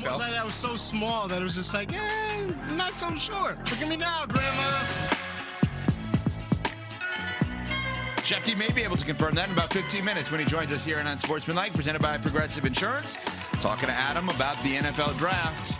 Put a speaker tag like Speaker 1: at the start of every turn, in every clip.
Speaker 1: Bill.
Speaker 2: That was so small that it was just like, I'm not so sure. Look at me now, Grandma.
Speaker 1: Shefty may be able to confirm that in about 15 minutes when he joins us here on Unsportsmanlike, presented by Progressive Insurance. Talking to Adam about the NFL Draft.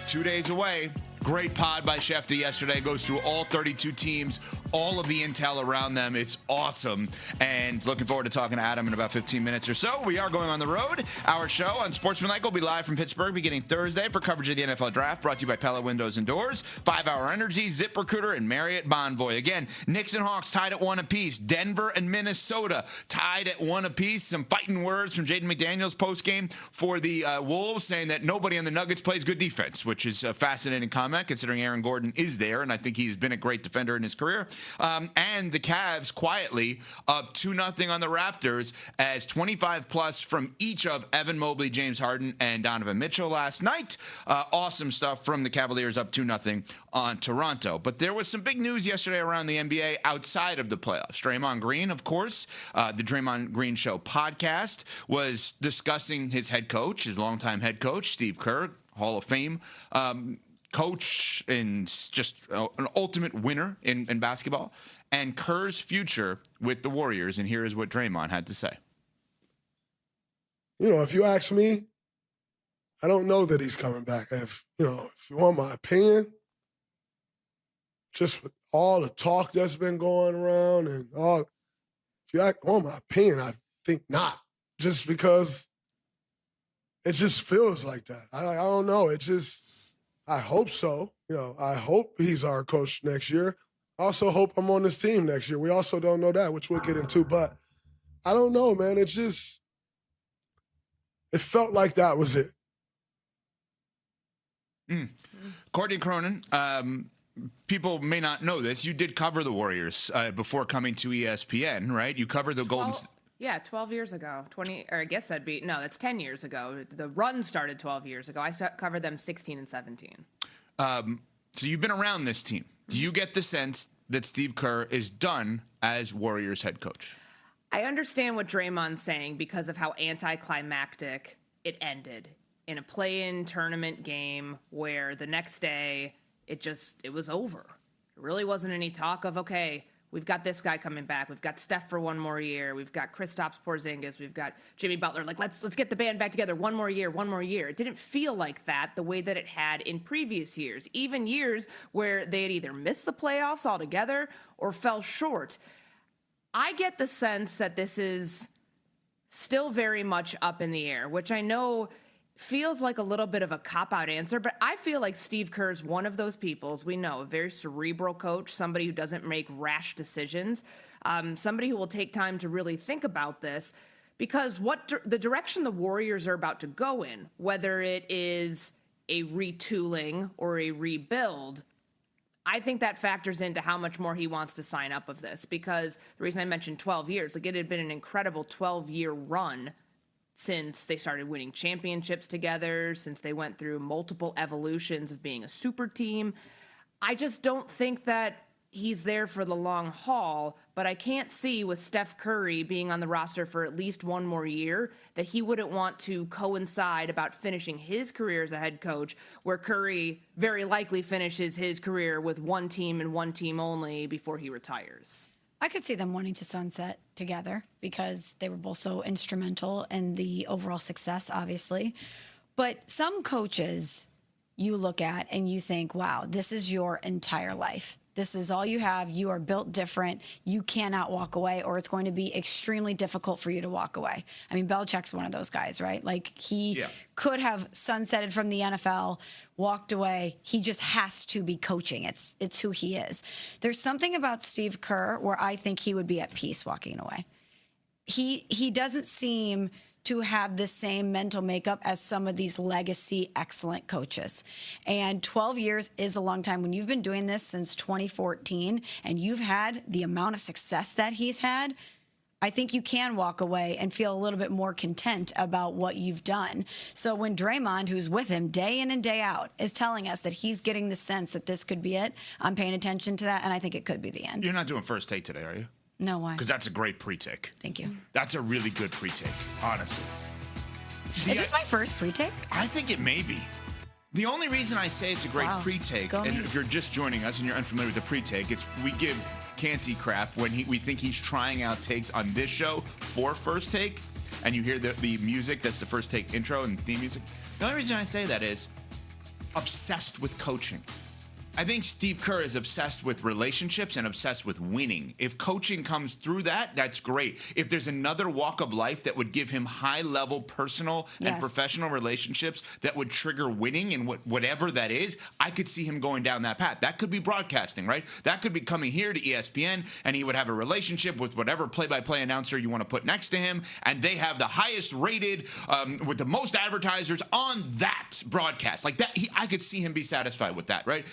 Speaker 1: 2 days away. Great pod by Shefty yesterday. Goes through all 32 teams, all of the intel around them. It's awesome. And looking forward to talking to Adam in about 15 minutes or so. We are going on the road. Our show on Sportsmanlike will be live from Pittsburgh beginning Thursday for coverage of the NFL Draft, brought to you by Pella Windows and Doors, 5 Hour Energy, ZipRecruiter, and Marriott Bonvoy. Again, Knicks and Hawks tied at 1 apiece. Denver and Minnesota tied at 1 apiece. Some fighting words from Jaden McDaniels postgame for the Wolves, saying that nobody on the Nuggets plays good defense, which is a fascinating comment considering Aaron Gordon is there, and I think he's been a great defender in his career. And the Cavs quietly up 2-0 on the Raptors as 25-plus from each of Evan Mobley, James Harden, and Donovan Mitchell last night. Awesome stuff from the Cavaliers up 2-0 on Toronto. But there was some big news yesterday around the NBA outside of the playoffs. Draymond Green, of course, the Draymond Green Show podcast was discussing his head coach, his longtime head coach, Steve Kerr, Hall of Fame coach and just an ultimate winner in basketball, and Kerr's future with the Warriors. And here is what Draymond had to say.
Speaker 3: If you ask me, I don't know that he's coming back. If you want my opinion, just with all the talk that's been going around and all, if you want my opinion, I think not. Just because it just feels like that. I don't know. I hope so. I hope he's our coach next year. I also hope I'm on this team next year. We also don't know that, which we'll get into. But I don't know, man. It felt like that was it.
Speaker 1: Courtney Cronin, people may not know this. You did cover the Warriors before coming to ESPN, right? You covered the Golden State.
Speaker 4: Yeah, 12 years ago. 20, or I guess that's 10 years ago. The run started 12 years ago. I covered them 16 and 17.
Speaker 1: So you've been around this team. Do you get the sense that Steve Kerr is done as Warriors head coach?
Speaker 4: I understand what Draymond's saying because of how anticlimactic it ended in a play-in tournament game where the next day it was over. There really wasn't any talk of, okay, we've got this guy coming back. We've got Steph for one more year. We've got Kristaps Porzingis. We've got Jimmy Butler. Like, let's get the band back together. One more year. It didn't feel like that the way that it had in previous years, even years where they had either missed the playoffs altogether or fell short. I get the sense that this is still very much up in the air, which I know feels like a little bit of a cop-out answer, but I feel like Steve Kerr's one of those people, as we know, a very cerebral coach, somebody who doesn't make rash decisions, somebody who will take time to really think about this, because the direction the Warriors are about to go in, whether it is a retooling or a rebuild, I think that factors into how much more he wants to sign up of this, because the reason I mentioned 12 years, like it had been an incredible 12-year run since they started winning championships together, since they went through multiple evolutions of being a super team. I just don't think that he's there for the long haul, but I can't see with Steph Curry being on the roster for at least one more year that he wouldn't want to coincide about finishing his career as a head coach, where Curry very likely finishes his career with one team and one team only before he retires.
Speaker 5: I could see them wanting to sunset together because they were both so instrumental in the overall success, obviously. But some coaches you look at and you think, wow, this is your entire life. This is all you have. You are built different. You cannot walk away, or it's going to be extremely difficult for you to walk away. I mean, Belichick's one of those guys, right? Like he could have sunsetted from the NFL, walked away. He just has to be coaching. It's who he is. There's something about Steve Kerr where I think he would be at peace walking away. He doesn't seem to have the same mental makeup as some of these legacy excellent coaches. And 12 years is a long time. When you've been doing this since 2014 and you've had the amount of success that he's had, I think you can walk away and feel a little bit more content about what you've done. So when Draymond, who's with him day in and day out, is telling us that he's getting the sense that this could be it, I'm paying attention to that, and I think it could be the end.
Speaker 1: You're not doing first take today, are you?
Speaker 5: No, why?
Speaker 1: Because that's a great pre-take.
Speaker 5: Thank you.
Speaker 1: That's a really good pre-take, honestly.
Speaker 5: Is this my first pre-take?
Speaker 1: I think it may be. The only reason I say it's a great pre-take,
Speaker 5: Go
Speaker 1: and
Speaker 5: me.
Speaker 1: if you're just joining us and you're unfamiliar with the pre-take, it's we give Canty crap when we think he's trying out takes on this show for First Take, and you hear the music that's the First Take intro and theme music. The only reason I say that is obsessed with coaching. I think Steve Kerr is obsessed with relationships and obsessed with winning. If coaching comes through that, that's great. If there's another walk of life that would give him high-level personal and professional relationships that would trigger winning and whatever that is, I could see him going down that path. That could be broadcasting, right? That could be coming here to ESPN, and he would have a relationship with whatever play-by-play announcer you want to put next to him, and they have the highest rated, with the most advertisers on that broadcast. Like that, I could see him be satisfied with that, right?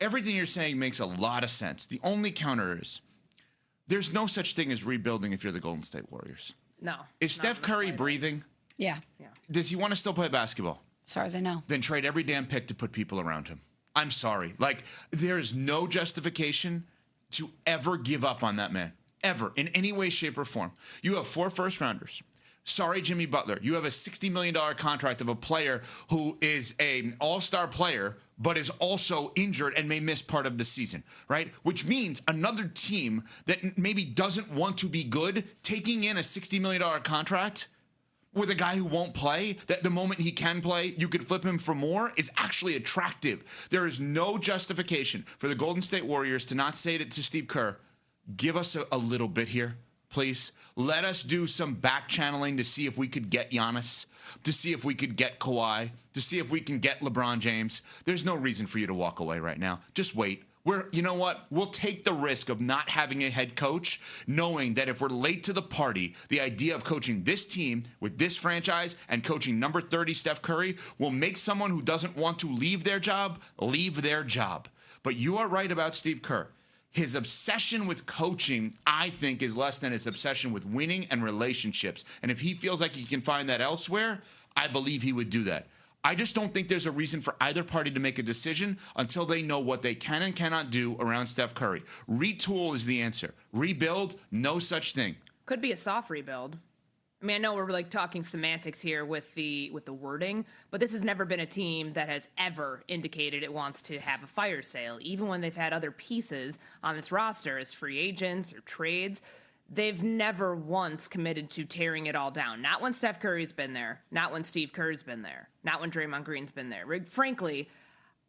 Speaker 1: Everything you're saying makes a lot of sense. The only counter is there's no such thing as rebuilding if you're the Golden State Warriors.
Speaker 4: No.
Speaker 1: Is Steph Curry breathing?
Speaker 5: Yeah.
Speaker 1: Does he want to still play basketball?
Speaker 5: As far as I know.
Speaker 1: Then trade every damn pick to put people around him. I'm sorry. Like, there is no justification to ever give up on that man. Ever. In any way, shape, or form. You have 4 first-rounders. Sorry, Jimmy Butler. You have a $60 million contract of a player who is an all-star player, but is also injured and may miss part of the season, right? Which means another team that maybe doesn't want to be good, taking in a $60 million contract with a guy who won't play, that the moment he can play, you could flip him for more, is actually attractive. There is no justification for the Golden State Warriors to not say to Steve Kerr, give us a little bit here. Please, let us do some back channeling to see if we could get Giannis, to see if we could get Kawhi, to see if we can get LeBron James. There's no reason for you to walk away right now. Just wait. You know what? We'll take the risk of not having a head coach, knowing that if we're late to the party, the idea of coaching this team with this franchise and coaching number 30 Steph Curry will make someone who doesn't want to leave their job. But you are right about Steve Kerr. His obsession with coaching, I think, is less than his obsession with winning and relationships. And if he feels like he can find that elsewhere, I believe he would do that. I just don't think there's a reason for either party to make a decision until they know what they can and cannot do around Steph Curry. Retool is the answer. Rebuild, no such thing.
Speaker 4: Could be a soft rebuild. I mean, I know we're like talking semantics here with the wording, but this has never been a team that has ever indicated it wants to have a fire sale. Even when they've had other pieces on its roster as free agents or trades, they've never once committed to tearing it all down. Not when Steph Curry's been there, not when Steve Kerr's been there, not when Draymond Green's been there. Frankly,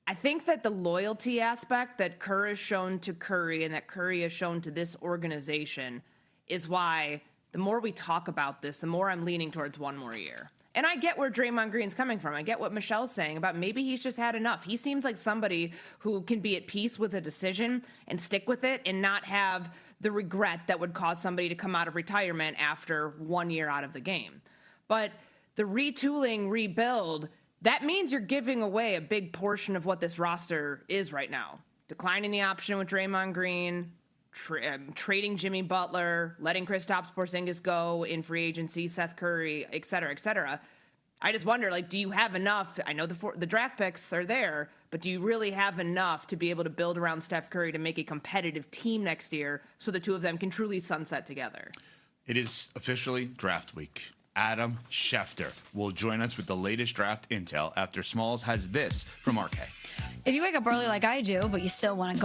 Speaker 4: I think that the loyalty aspect that Kerr has shown to Curry and that Curry has shown to this organization is why the more we talk about this, the more I'm leaning towards one more year. And I get where Draymond Green's coming from. I get what Michelle's saying about maybe he's just had enough. He seems like somebody who can be at peace with a decision and stick with it and not have the regret that would cause somebody to come out of retirement after 1 year out of the game. But the retooling, rebuild, that means you're giving away a big portion of what this roster is right now. Declining the option with Draymond Green, trading Jimmy Butler, letting Kristaps Porzingis go in free agency, Seth Curry, et cetera, et cetera. I just wonder, like, do you have enough? I know the draft picks are there, but do you really have enough to be able to build around Steph Curry to make a competitive team next year so the two of them can truly sunset together?
Speaker 1: It is officially draft week. Adam Schefter will join us with the latest draft intel after Smalls has this from RK.
Speaker 5: If you wake up early like I do, but you still want to go